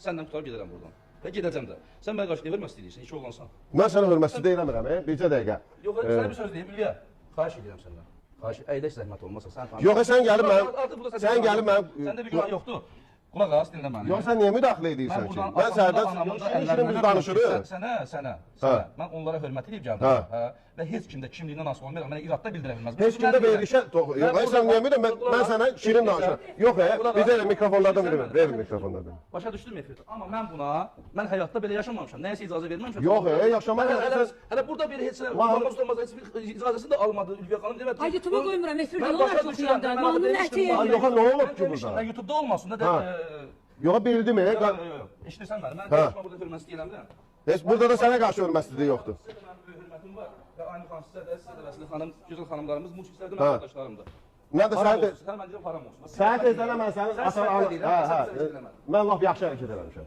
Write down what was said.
səndən tutarıb gedərəm buradan. Və gedəcəm də. Sən mənə qarşı nə vermək istəyirsən? İki oğlansan. Mən sənə hörmətsiz deyilmirəm, bircə dəqiqə. Yox, sənə bir söz deyim, İlya. Xahiş edirəm səndən. Xahiş, əyləş zəhmət olmasa sən tanış. Yox, sən gəlib mən. Sən gəlib mən. Səndə bir günah yoxdur. Qulaq as, dinlə məni. Yox, sən niyə müdaxilə edirsən ki? Mən sərbəst biz danışırıq. Sənə. Mən onlara hörmət edib gəldim. Və heç kimdə kimliyindən asılı olmayaraq mənə iradda bildirə bilməz. Heç kimdə verilişə yox, sən niyə bilmirəm? Mən sənə şirin danışıram. Yox, bizə mikrofonlardan biri ver. Ver mikrofonlardan. Başa düşdün mü efirdə? Amma mən buna, mən həyatda belə yaşamamışam. Nəyəsə icazə verməmişəm. Yox, yaşamaq hələ burada bir heç heç bir icazəsini də almadı Ülviyə xanım demədi. Ay YouTube-a qoymuram, efirdə olar çox yanda. Mahnının əti. Yox, nə olub ki burada? Mən YouTube-da olmasın da. Yox, bildim. Eşidirsən məni? Mən danışma burada hörmət istəyirəm də. Heç burada da sənə qarşı hörmətsizlik yoxdur. Mənim hörmətim var və aynı xanım sizə də, sizə də Vəsilə xanım, gözəl xanımlarımız, musiqiçilərdə mənim qardaşlarımdır. Nədir sən də? Sən məncə param olsun. Sən tezdən mən sənin asan mən lap yaxşı hərəkət eləmişəm.